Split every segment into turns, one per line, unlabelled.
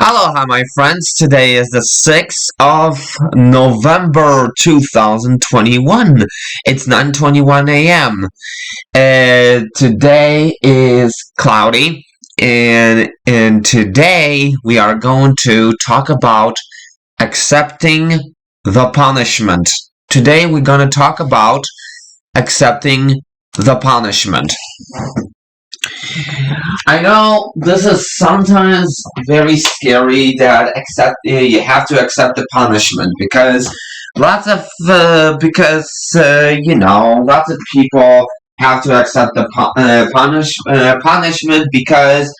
Aloha, my friends. Today is the 6th of November 2021. It's 9:21 a.m. Today is cloudy, and today we are going to talk about accepting the punishment. Today we're going to talk about accepting the punishment. I know this is sometimes very scary that you have to accept the punishment because lots of people have to accept the punishment because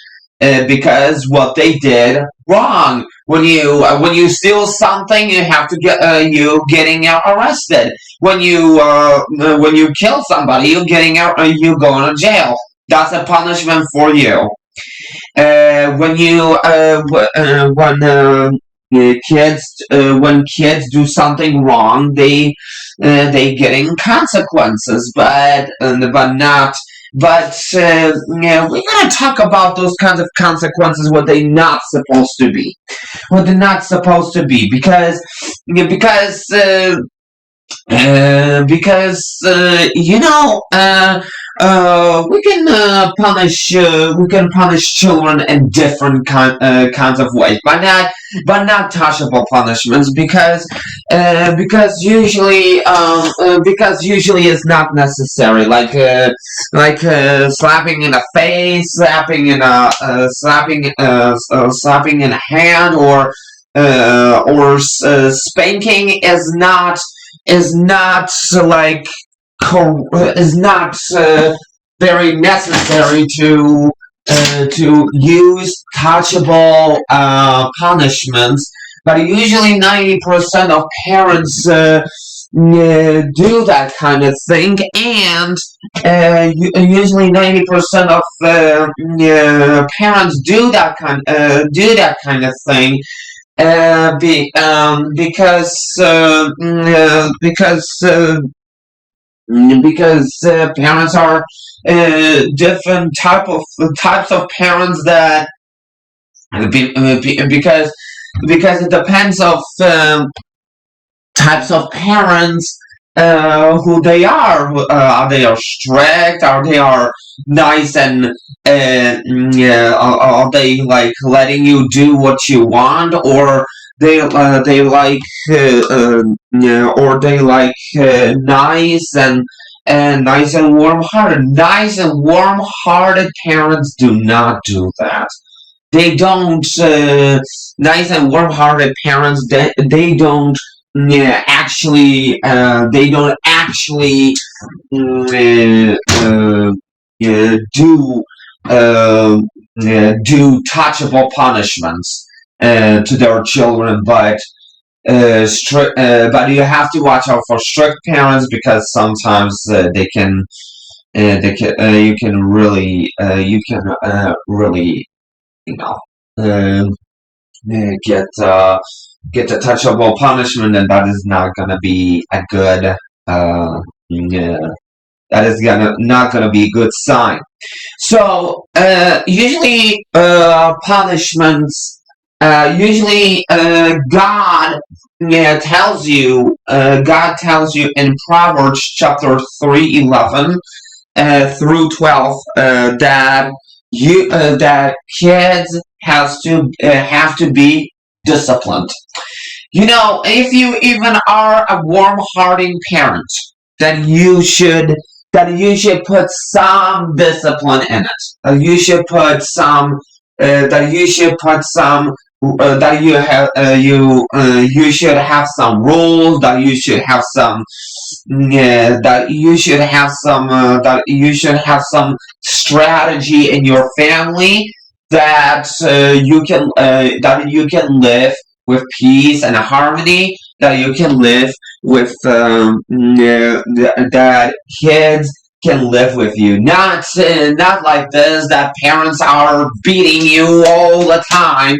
what they did wrong. When you steal something, you have to get you getting arrested. When you kill somebody, you going to jail. That's a punishment for you. When kids do something wrong, they getting consequences, we're gonna talk about those kinds of consequences, what they not supposed to be, because we can punish children in different kinds of ways, but not touchable punishments because usually it's not necessary, slapping in the face, slapping in a hand, or spanking is not very necessary to use touchable punishments. But usually 90% of parents do that kind of thing, and usually 90% of parents do that kind of thing. Because parents are different types of parents that because it depends of types of parents who they are. Are they strict? Are they nice, and are they like letting you do what you want, or they like or they like nice and warm-hearted. Nice and warm-hearted parents do not do that. They don't. Nice and warm-hearted parents. They don't. Yeah, actually, they don't actually do touchable punishments to their children, but you have to watch out for strict parents, because sometimes you can really, you know uh, get a touchable punishment, and that is not gonna be a good yeah, that is not gonna be a good sign. So usually punishments. Usually, God tells you in Proverbs chapter 3:11 through 12, that kids have to be disciplined. If you even are a warm-hearted parent, then you should put some discipline in it. You should put some. That you should put some. That you should have some rules. That you should have some. That you should have some strategy in your family, that you can live with peace and harmony, that you can live with that kids can live with you, not like this, that parents are beating you all the time.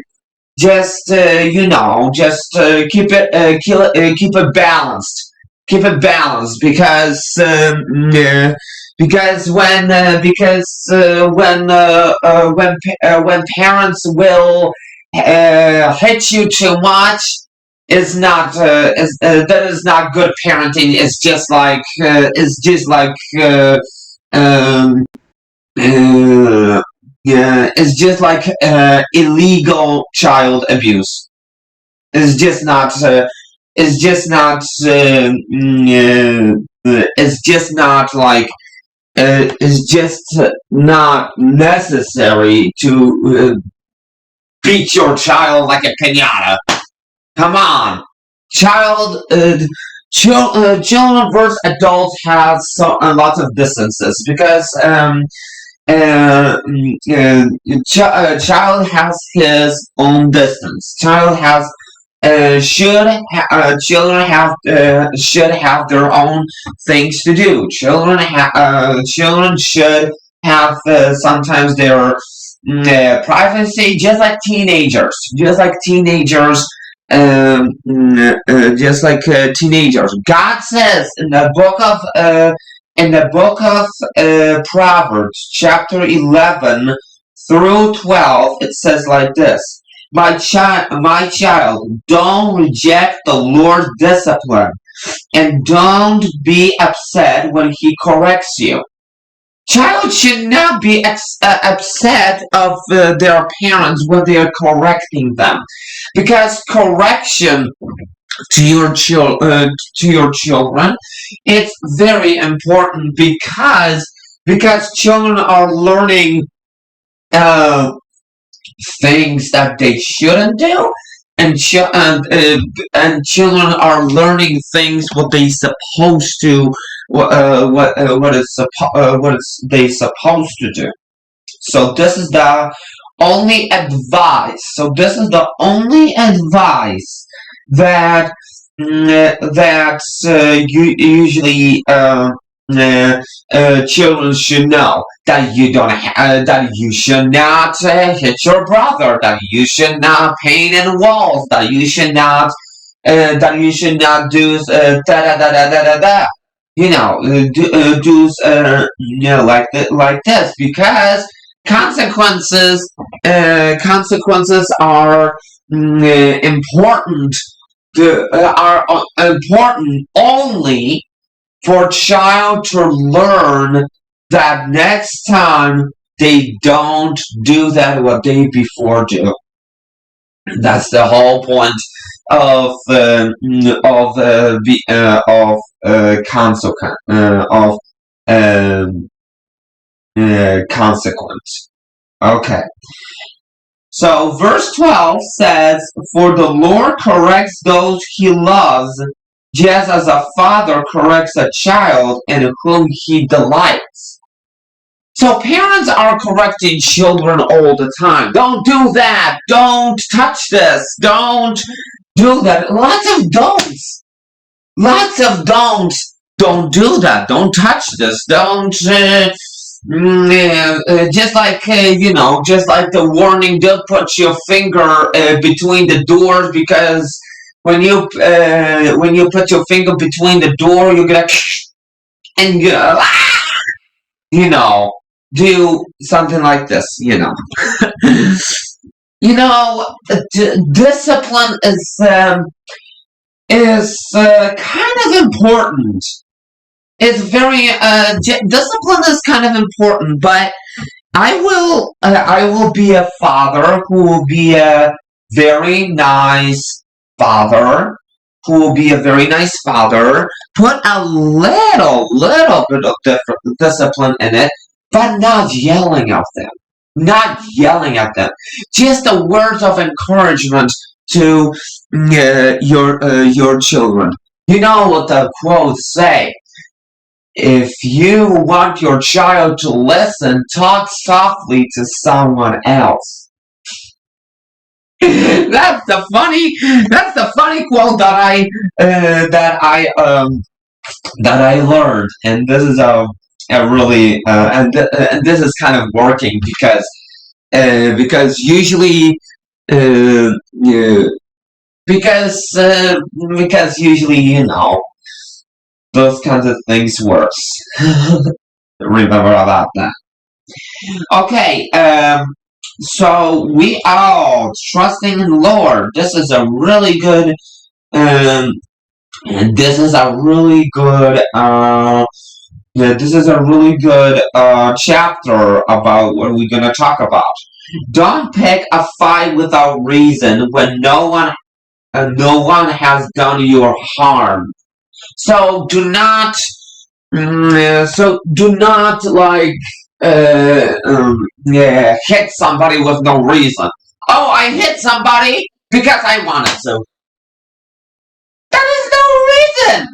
Just keep it balanced. Keep it balanced, because when parents will hit you too much is not that is not good parenting. It's just like um, yeah, it's just like illegal child abuse. It's just not. It's just not. It's just not like. It's just not necessary to beat your child like a pinata. Come on, child. Children versus adults have lots of distances because child has his own distance. Children should have their own things to do. Children should have sometimes their privacy, just like teenagers. God says in the book of Proverbs, chapter 11 through 12, it says like this: my child, don't reject the Lord's discipline, and don't be upset when He corrects you. Child should not be upset of their parents when they are correcting them, because correction to your children, it's very important because children are learning uh, things that they shouldn't do, and children are learning things what they supposed to what is they supposed to do. So this is the only advice. So this is the only advice that you usually children should know, that that you should not hit your brother, that you should not paint in walls, that you should not do da da da da da da da. Like this, because consequences are important are important only for child to learn that next time they don't do that what they before do. That's the whole point of consequence of consequence. Okay. So verse 12 says, "For the Lord corrects those He loves, just as a father corrects a child in whom He delights." So parents are correcting children all the time. Don't do that. Don't touch this. Don't do that. Lots of don'ts. Lots of don'ts. Don't do that. Don't touch this. Don't. Just like the warning, don't put your finger between the doors, because when you put your finger between the door, you're gonna and you know do something like this. Discipline is kind of important. It's very discipline is kind of important, but I will be a father who will be a very nice father, put a little bit of discipline in it, but not yelling at them. Not yelling at them. Just the words of encouragement to your children. You know what the quotes say: if you want your child to listen, talk softly to someone else. That's the funny quote that I learned, and this is a really and this is kind of working because usually uh, uh, because usually those kinds of things works. Remember about that. Okay. So we all trusting in the Lord. This is a really good um and this is a really good yeah, this is a really good chapter about what we're gonna talk about. Don't pick a fight without reason when no one has done you harm. So do not like yeah, hit somebody with no reason. Oh, I hit somebody because I wanted to. There is no reason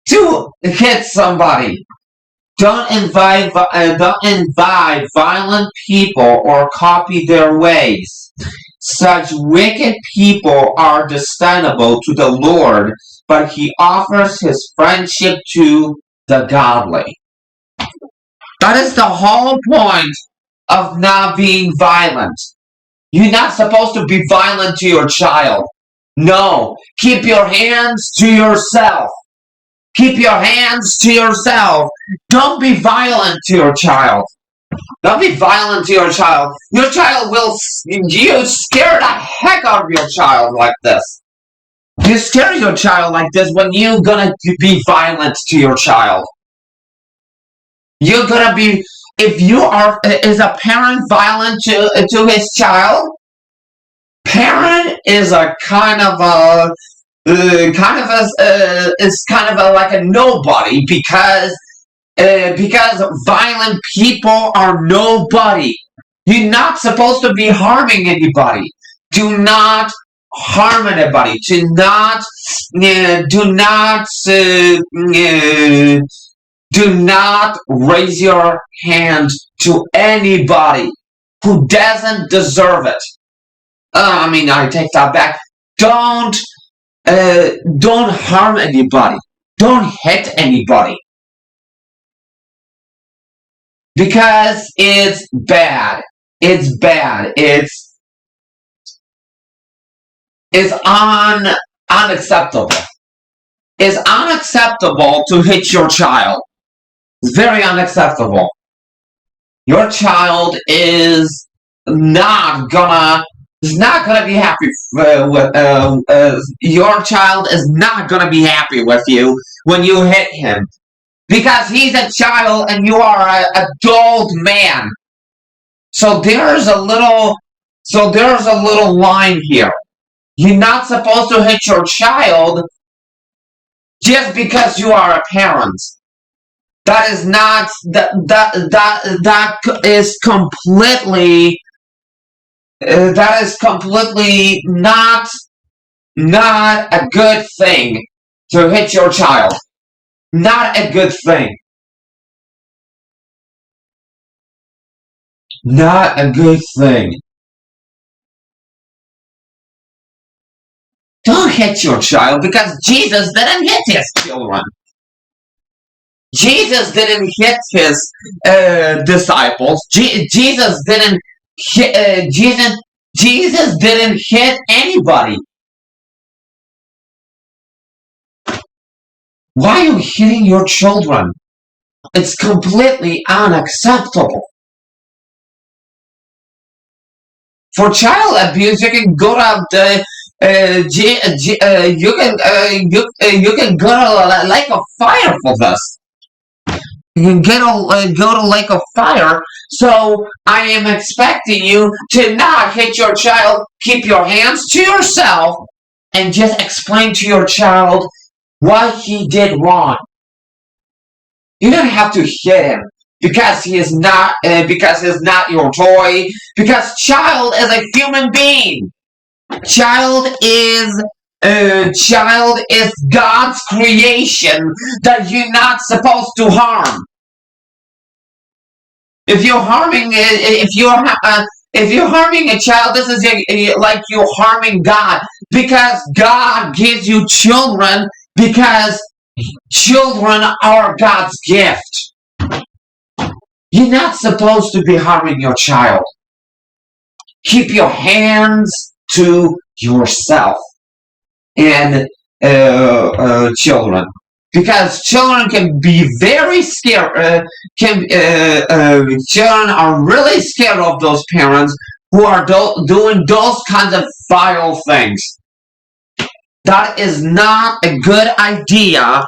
to hit somebody. Don't invite violent people or copy their ways. Such wicked people are detestable to the Lord, but he offers his friendship to the godly. That is the whole point of not being violent. You're not supposed to be violent to your child. No, keep your hands to yourself. Keep your hands to yourself. Don't be violent to your child. Don't be violent to your child. Your child will. You scare the heck out of your child like this. You scare your child like this when you're gonna be violent to your child. You're gonna be. If you are. Is a parent violent to his child? Parent is a kind of a. Is kind of a, like a nobody because violent people are nobody. You're not supposed to be harming anybody. Do not harm anybody. Do not raise your hand to anybody who doesn't deserve it. I mean, I take that back. Don't harm anybody. Don't hit anybody. Because it's bad. It's bad. It's unacceptable. It's unacceptable to hit your child. It's very unacceptable. Your child is not gonna be happy with your child is not gonna be happy with you when you hit him because he's a child and you are an adult man. So there's a little line here. You're not supposed to hit your child just because you are a parent. That is not that is completely not a good thing to hit your child. Not a good thing. Not a good thing. Don't hit your child because Jesus didn't hit his children. Jesus didn't hit his disciples. Jesus didn't hit, Jesus didn't hit anybody. Why are you hitting your children? It's completely unacceptable. For child abuse, you can go to the you can go to Lake of Fire for this. You can go to Lake of Fire. So I am expecting you to not hit your child. Keep your hands to yourself and just explain to your child what he did wrong. You don't have to hit him because he's not your toy. Because child is a human being. Child is God's creation that you're not supposed to harm. If you're harming a child, this is like you're harming God because God gives you children because children are God's gift. You're not supposed to be harming your child. Keep your hands to yourself and children, because children can be very scared. Children are really scared of those parents who are doing those kinds of vile things. That is not a good idea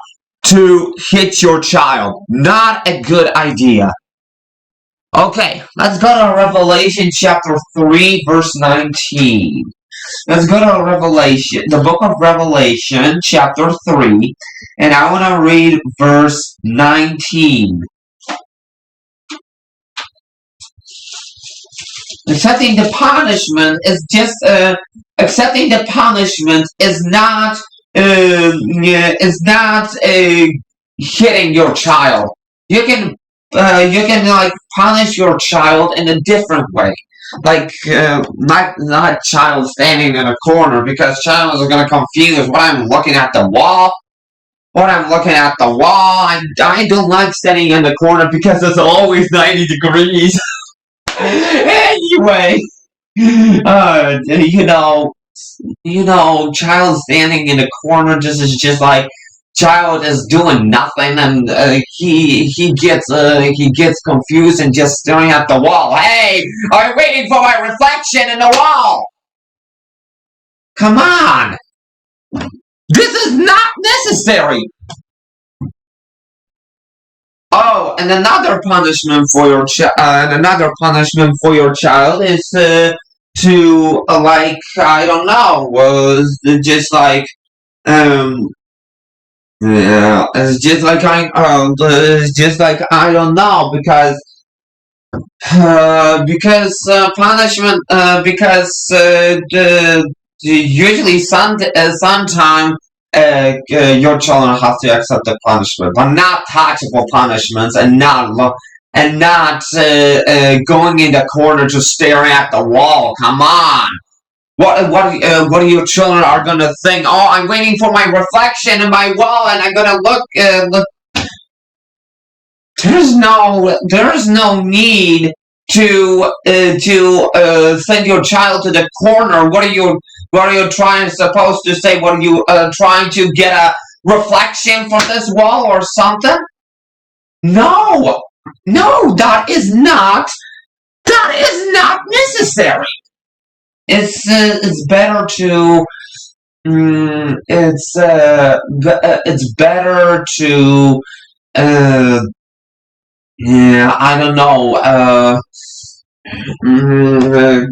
to hit your child. Not a good idea. Okay, let's go to Revelation chapter 3, verse 19. Let's go to Revelation, the book of Revelation, chapter 3, and I want to read verse 19. Accepting the punishment is just accepting the punishment is not hitting your child. You can like punish your child in a different way, like not child standing in a corner, because child is gonna confuse what I'm looking at the wall. What I'm looking at the wall. I don't like standing in the corner because it's always 90 degrees. Anyway, uh, you know, child standing in the corner just is just like child is doing nothing, and he gets confused and just staring at the wall. Hey, I'm waiting for my reflection in the wall. Come on, this is not necessary. Oh, and another punishment for your child is to like I don't know, was just like um it's just like it's just like I don't know, because punishment usually sometime your children have to accept the punishment, but not tactical punishments, and not going in the corner to stare at the wall. Come on. What are your children are gonna think? Oh, I'm waiting for my reflection in my wall, and I'm gonna look. There's no need to send your child to the corner. What are you trying supposed to say? What are you trying to get a reflection from this wall or something? No, no, that is not necessary. It's better to it's better to uh, yeah, I don't know. Mm,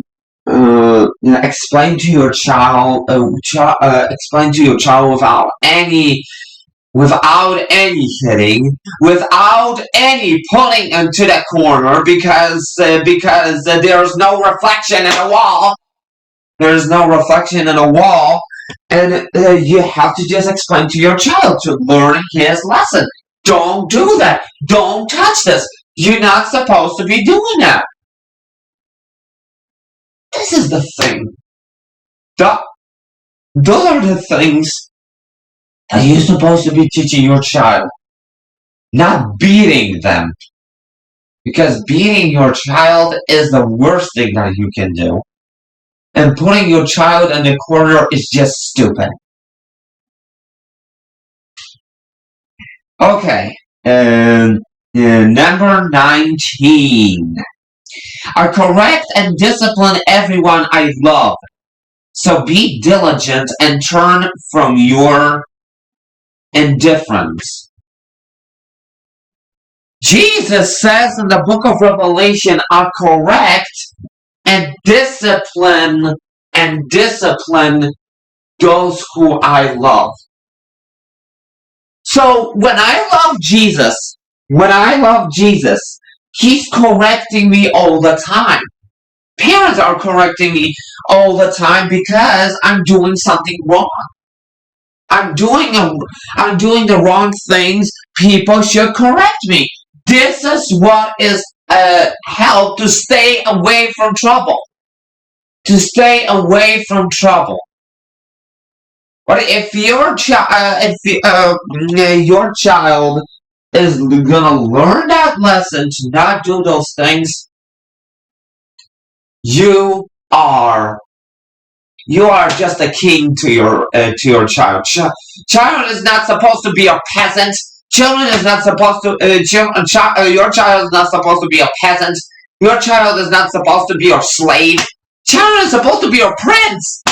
explain to your child. Explain to your child without any hitting, without any pulling into the corner, because there's no reflection in the wall. There's no reflection in the wall, and you have to just explain to your child to learn his lesson. Don't do that. Don't touch this. You're not supposed to be doing that. This is the thing. Th- those are the things that you're supposed to be teaching your child, not beating them. Because beating your child is the worst thing that you can do. And putting your child in the corner is just stupid. Okay, and number 19. I correct and discipline everyone I love. So be diligent and turn from your indifference. Jesus says in the book of Revelation, I correct and discipline those who I love. So when I love Jesus, he's correcting me all the time. Parents are correcting me all the time because I'm doing something wrong. I'm doing a, I'm doing the wrong things. People should correct me. This is what is help to stay away from trouble. To stay away from trouble. But if your child is gonna learn that lesson to not do those things, you are you are just a king to your child. Child is not supposed to be a peasant. Children is not supposed to. Your child is not supposed to be a peasant. Your child is not supposed to be a slave. Child is supposed to be your prince.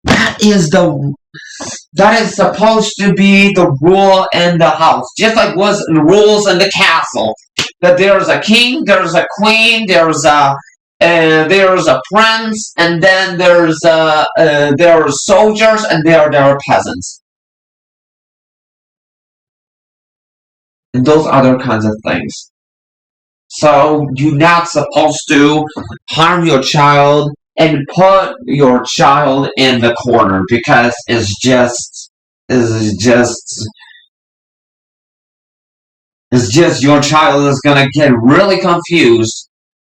That is the that is supposed to be the rule in the house, just like was rules in the castle. That there's a king, there's a queen, there's a prince, and then there are soldiers, and there are peasants, and those other kinds of things. So you're not supposed to harm your child and put your child in the corner because it's just your child is gonna get really confused.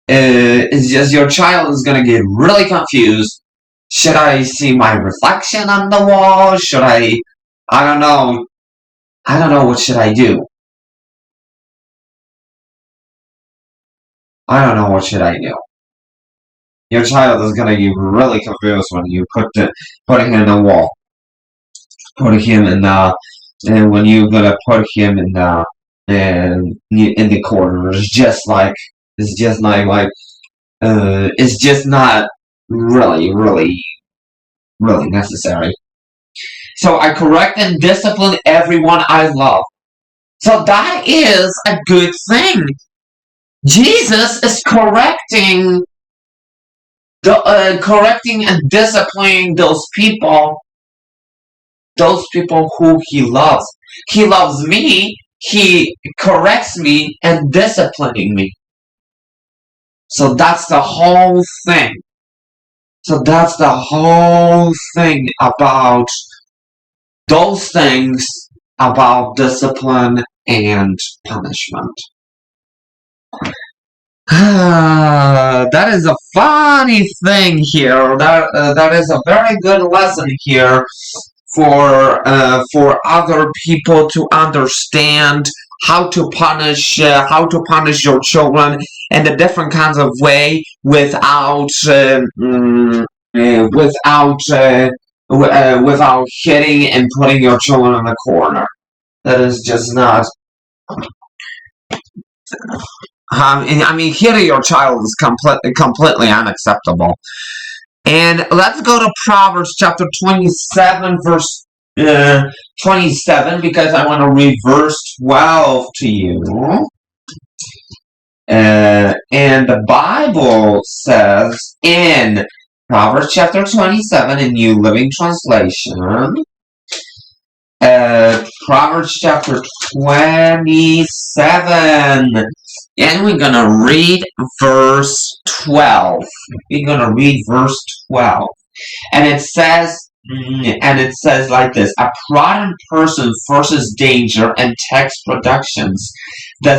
It's just your child is gonna get really confused. Should I see my reflection on the wall? Should I? I don't know. I don't know what should I do. I don't know what should I do. Your child is gonna get really confused when you put him in the wall. Put him in the and when you're gonna put him in the corner. It's just not really necessary. So I correct and discipline everyone I love. So that is a good thing. Jesus is correcting and disciplining those people who he loves. He loves me. He corrects me and disciplining me. So that's the whole thing. So that's the whole thing about those things about discipline and punishment. That is a funny thing here. That is a very good lesson here for other people to understand how to punish your children in a different kinds of way without hitting and putting your children in the corner. That is just not. I mean, hitting your child is completely unacceptable. And let's go to Proverbs chapter 27, verse 27, because I want to read verse 12 to you. And the Bible says in Proverbs chapter 27 in New Living Translation, Proverbs chapter 27, and we're going to read verse 12. We're going to read verse 12. And it says like this: a prudent person forces danger and takes productions. The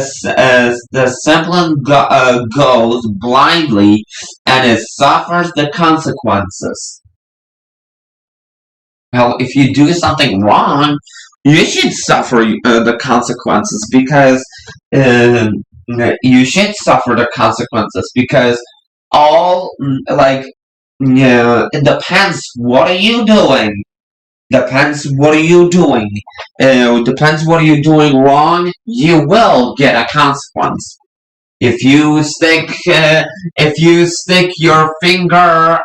simpleton goes blindly, and it suffers the consequences. Well, if you do something wrong, you should suffer the consequences because you should suffer the consequences because it depends what are you doing. Depends what are you doing. Depends what are you doing wrong. You will get a consequence. If you stick your finger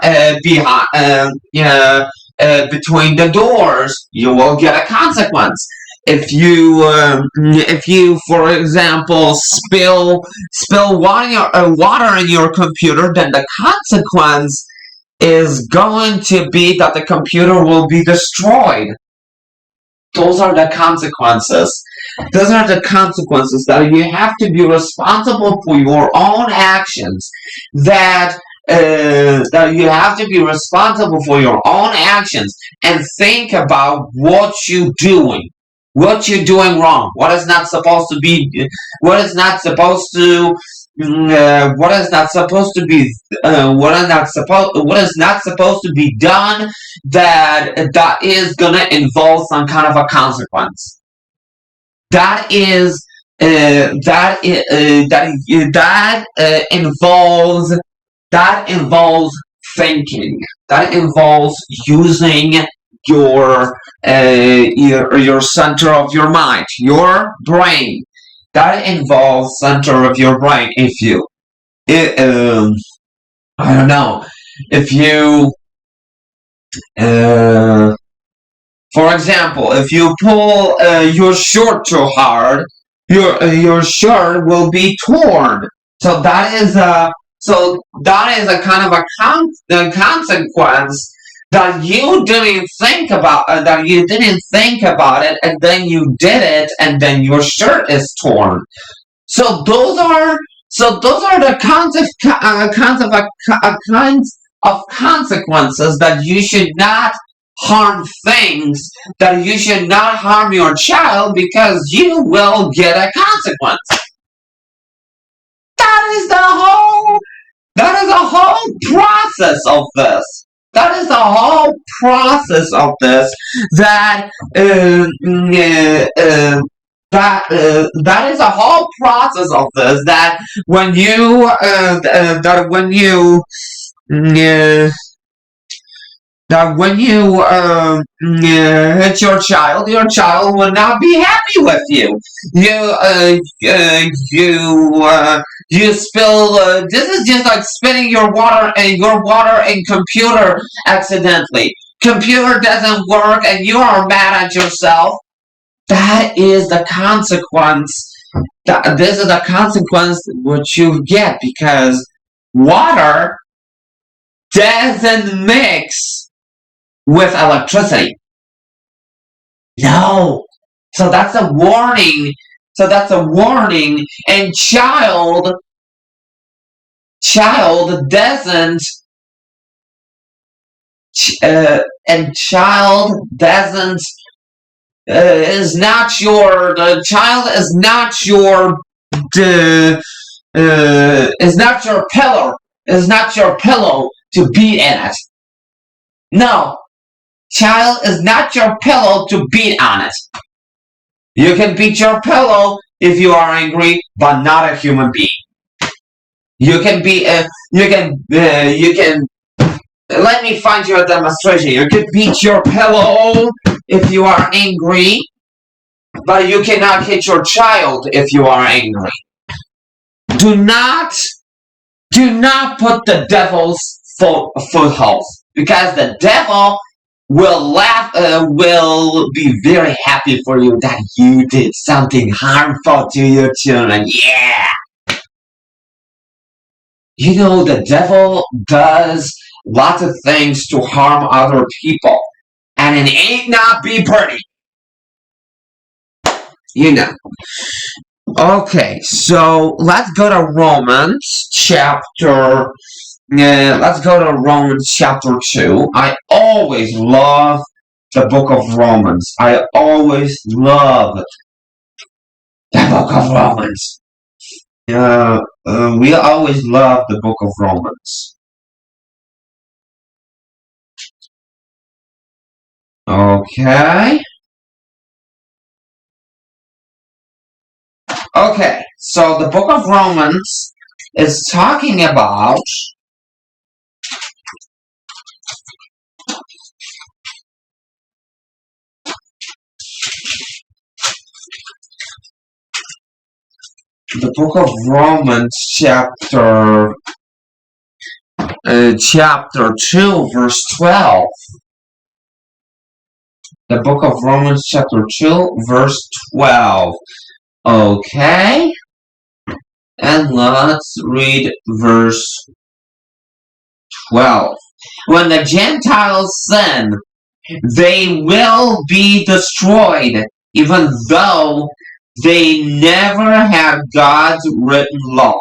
between the doors, you will get a consequence. If you, for example, spill water in your computer, then the consequence is going to be that the computer will be destroyed. Those are the consequences. Those are the consequences that you have to be responsible for your own actions. That you have to be responsible for your own actions and think about what you're doing. What you're doing wrong. What is not supposed to be. What is not supposed to. What is not supposed to be. What is not supposed to be done. That is gonna involve some kind of a consequence. That involves thinking. That involves using your center of your mind, your brain. That involves center of your brain. it, I don't know, if you, uh, for example, if you pull your shirt too hard, your shirt will be torn. So that is a kind of a consequence that you didn't think about. That you didn't think about it, and then you did it, and then your shirt is torn. So those are the kinds of consequences that you should not harm things, that you should not harm your child because you will get a consequence. That is the whole that is the whole process of this. That is the whole process of this. That that is a whole process of this. Uh, that when you hit your child will not be happy with you. You spill. This is just like spilling your water in computer accidentally. Computer doesn't work, and you are mad at yourself. That is the consequence. This is the consequence which you get because water doesn't mix with electricity. No. So that's a warning. And child doesn't child doesn't is not your the child is not your pillow to beat in it. No, child is not your pillow to beat on it. You can beat your pillow if you are angry, but not a human being. You can be you can let me find you a demonstration. You can beat your pillow if you are angry, but you cannot hit your child if you are angry. Do not put the devil's footholds because the devil will be very happy for you that you did something harmful to your children. Yeah. You know, the devil does lots of things to harm other people, and it ain't not be pretty. You know. Okay, so let's go to Romans chapter. Let's go to Romans chapter 2. I always love the book of Romans. I always love the book of Romans. We always love the book of Romans. Okay. Okay, so the book of Romans is talking about the book of Romans chapter 2 verse 12. The book of Romans chapter 2 verse 12. Okay. And let's read verse 12. When the Gentiles sin, they will be destroyed, even though they never had God's written law.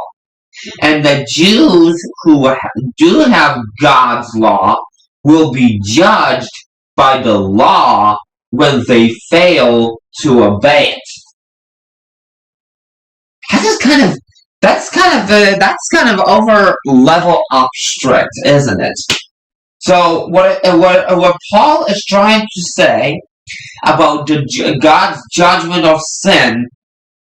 And the Jews who do have God's law will be judged by the law when they fail to obey it. That's kind of over level up strict, isn't it? So what Paul is trying to say about God's judgment of sin,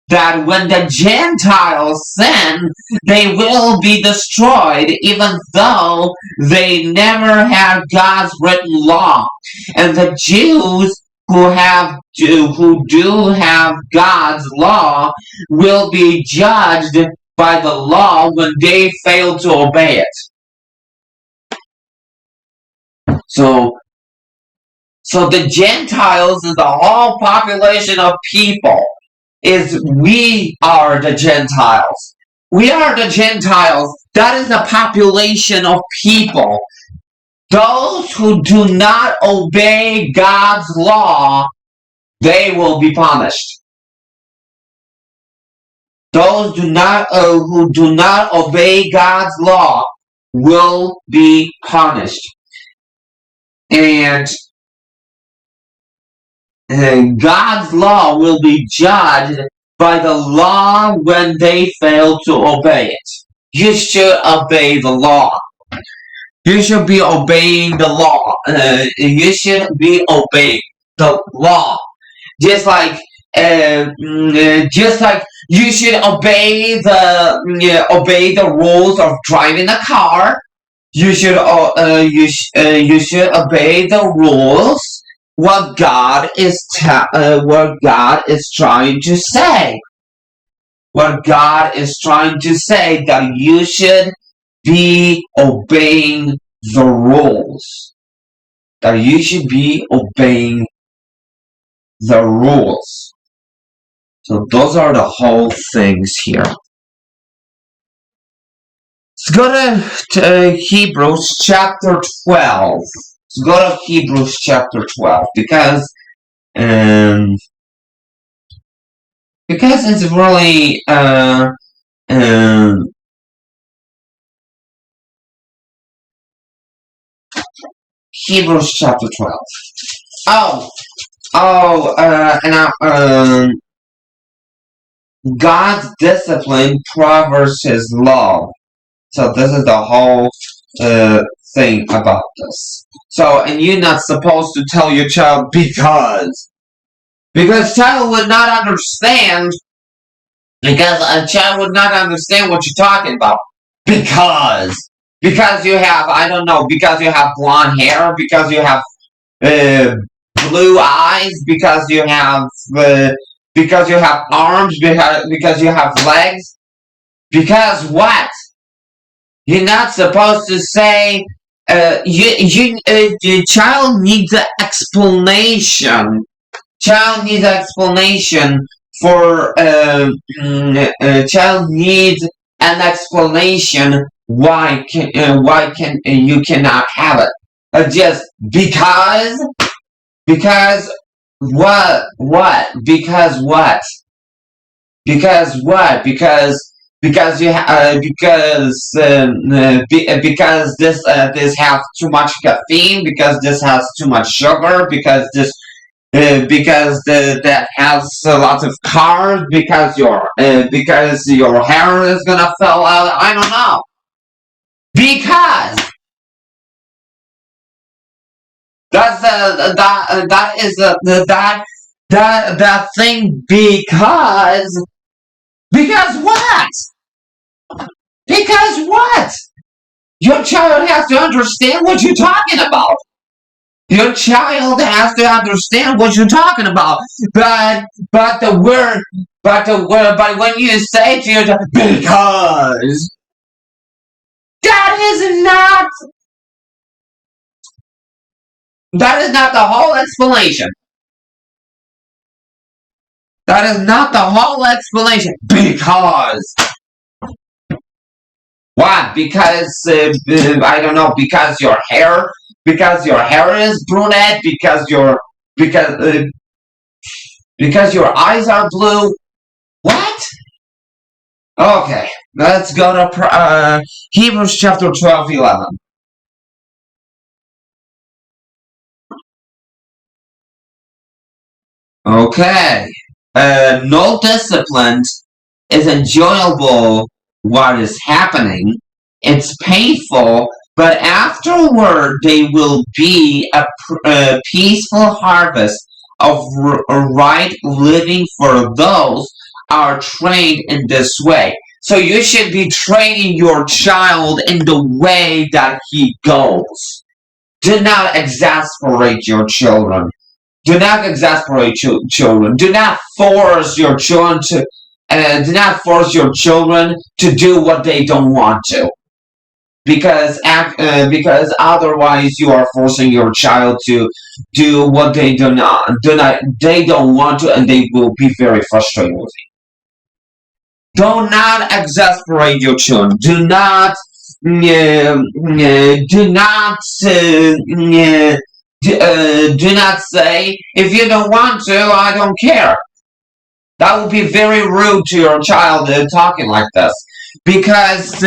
that when the Gentiles sin, they will be destroyed, even though they never had God's written law. And the Jews who do have God's law will be judged by the law when they fail to obey it. So, so the Gentiles is the whole population of people. We are the Gentiles. We are the Gentiles. That is the population of people. Those who do not obey God's law, they will be punished. Those who do not obey God's law will be punished. And God's law will be judged by the law when they fail to obey it. You should obey the law. You should be obeying the law. You should be obeying the law. Just like you should obey the rules of driving a car. You should you should obey the rules. What God is trying to say. What God is trying to say, that you should be obeying the rules. That you should be obeying the rules. So those are the whole things here. Let's go to Hebrews chapter 12. Let's go to Hebrews chapter 12 because it's really Hebrews chapter 12. God's discipline proves his love. So this is the whole thing about this. So, and you're not supposed to tell your child because child would not understand. Because a child would not understand what you're talking about. Because you have, I don't know, because you have blonde hair, because you have blue eyes, because you have arms, because you have legs. Because what? You're not supposed to say. Your child needs an explanation. Child needs an explanation for. Child needs an explanation why you cannot have it. Just because what? Because what? Because what? Because this has too much caffeine, because this has too much sugar, because that has lots of carbs, because your hair is gonna fall out. I don't know. Because that's that thing. Because what? Because what? Your child has to understand what you're talking about. Your child has to understand what you're talking about. But when you say to your child, because that is not the whole explanation. That is not the whole explanation. Because why? Because I don't know. Because your hair is brunette. Because your eyes are blue. What? Okay, let's go to Hebrews chapter 12:11. Okay. No discipline is enjoyable what is happening. It's painful, but afterward they will be a peaceful harvest of right living for those are trained in this way. So you should be training your child in the way that he goes. Do not exasperate your children. Do not exasperate children. Do not force your children Do not force your children to do what they don't want to, because otherwise you are forcing your child to do what they don't want to, and they will be very frustrated with you. Do not exasperate your children. Do not do not say, if you don't want to, I don't care. That would be very rude to your child talking like this, because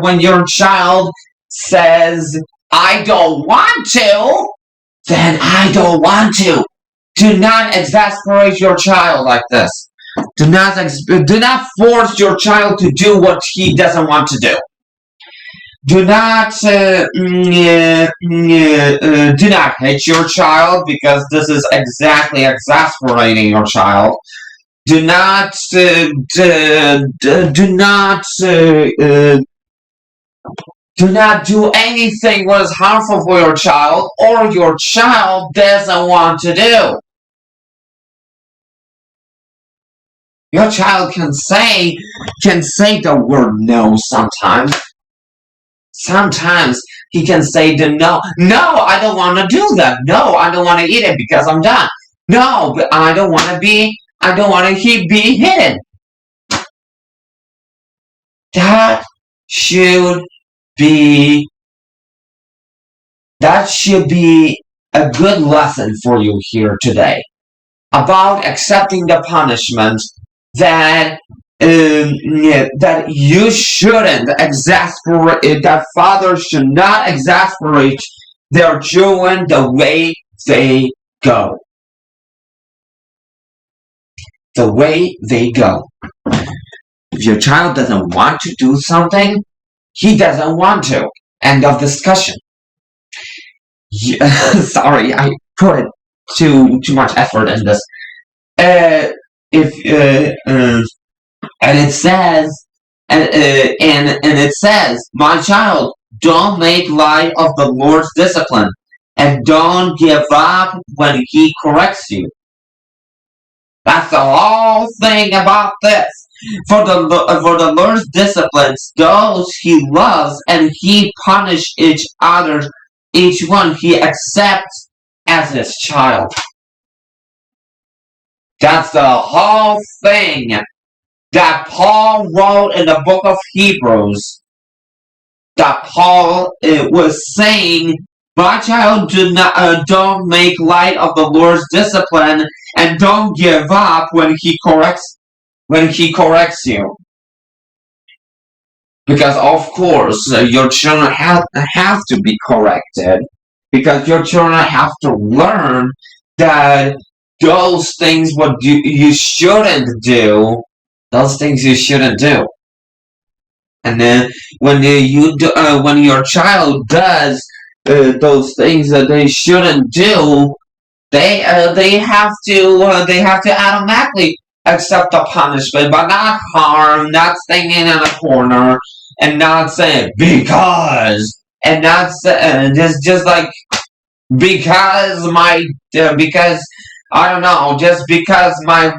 when your child says, I don't want to, then I don't want to. Do not exasperate your child like this. Do not force your child to do what he doesn't want to do. Do not hit your child, because this is exactly exasperating your child. Do not do not do not do anything what is harmful for your child, or your child doesn't want to do. Your child can say the word no sometimes. Sometimes he can say the no. No, I don't want to do that. No, I don't want to eat it because I'm done. No, but I don't want to be hidden. That should be that should be a good lesson for you here today about accepting the punishment, that that you shouldn't exasperate, that fathers should not exasperate their children the way they go. The way they go. If your child doesn't want to do something, he doesn't want to. End of discussion. Yeah, sorry, I put too much effort in this. If and it says, and it says, my child, don't make light of the Lord's discipline, and don't give up when He corrects you. That's the whole thing about this. For the Lord's disciplines those He loves, and He punishes each one He accepts as His child. That's the whole thing that Paul wrote in the book of Hebrews. That Paul was saying, my child, don't make light of the Lord's discipline, and don't give up when He corrects you. Because of course your children have to be corrected, because your children have to learn that those things what you shouldn't do, those things you shouldn't do. And then when your child does those things that they shouldn't do, they have to automatically accept the punishment, but not harm, not staying in a corner, and not saying because, and not just like because I don't know, just because my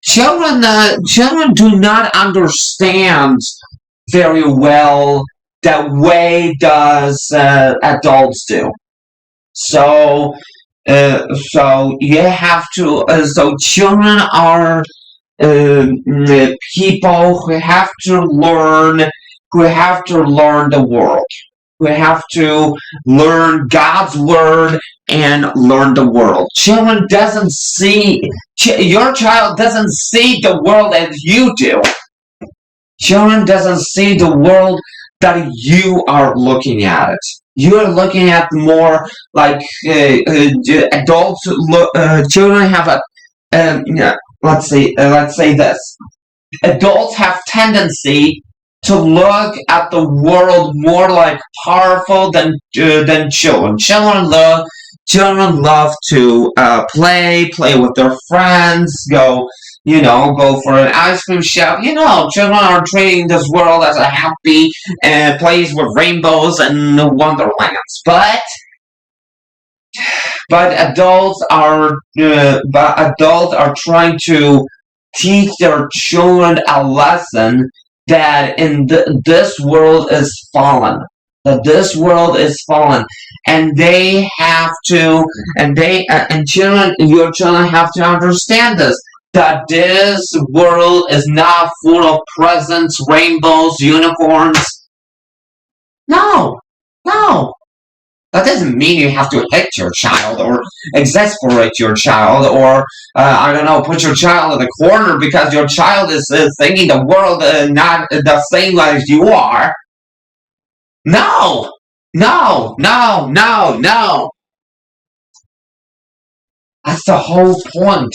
children do not understand very well the way does adults do. So you have to. So children are people who have to learn the world. We have to learn God's word and learn the world. Your child doesn't see the world as you do. Children doesn't see the world that you are looking at it. You're looking at more like adults. Children have let's say this. Adults have tendency to look at the world more like powerful than children. Children love to play with their friends, go for an ice cream shop. Children are treating this world as a happy place with rainbows and wonderlands. But but adults are trying to teach their children a lesson that this world is fallen, that this world is fallen, and they have to, and children, your children have to understand this, that this world is not full of presents, rainbows, unicorns. No, no. That doesn't mean you have to hit your child or exasperate your child or, I don't know, put your child in the corner because your child is thinking the world not the same as you are. No! No! No! No! No! That's the whole point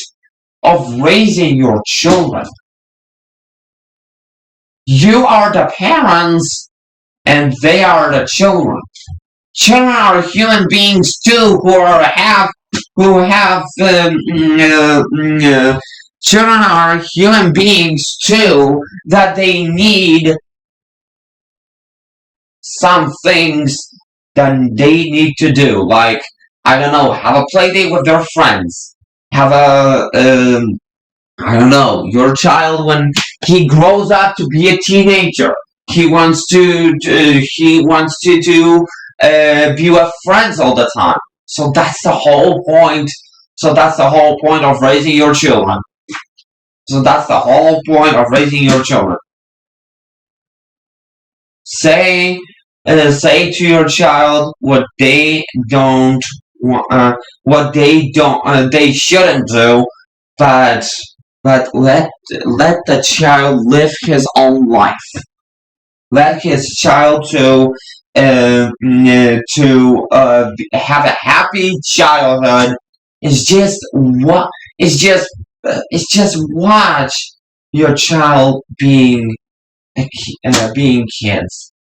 of raising your children. You are the parents and they are the children. Children are human beings too children are human beings too that they need some things that they need to do, like, I don't know, have a play date with their friends, have a I don't know, your child, when he grows up to be a teenager, he wants to be with friends all the time. So that's the whole point. So that's the whole point of raising your children. So that's the whole point of raising your children. Say to your child what they don't they shouldn't do, but let the child live his own life. Let his child have a happy childhood. It's just what it's just watch your child being being kids,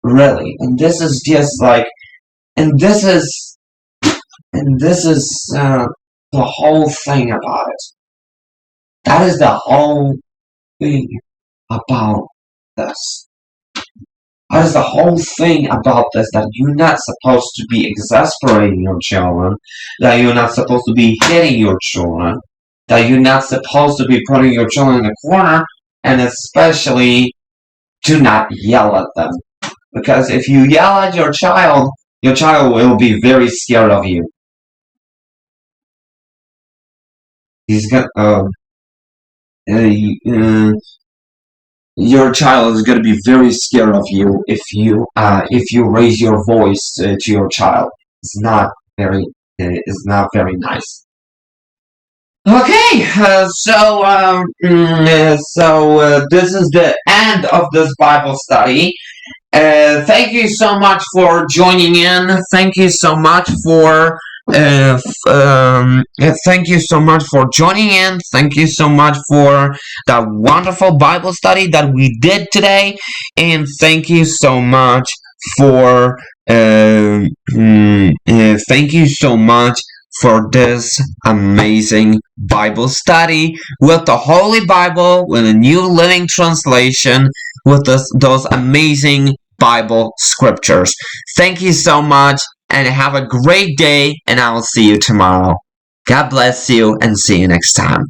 really. And this is just like, and this is the whole thing about it. That is the whole thing about this. That is the whole thing about this, that you're not supposed to be exasperating your children, that you're not supposed to be hitting your children, that you're not supposed to be putting your children in the corner, and especially do not yell at them. Because if you yell at your child will be very scared of you. He's gonna, your child is going to be very scared of you if you raise your voice to your child. It's not very nice. Okay, this is the end of this Bible study. Thank you so much for joining in. Thank you so much for thank you so much for joining in. Thank you so much for that wonderful Bible study that we did today, and thank you so much for thank you so much for this amazing Bible study with the Holy Bible, with a New Living Translation, with those amazing Bible scriptures. Thank you so much, and have a great day, and I will see you tomorrow. God bless you, and see you next time.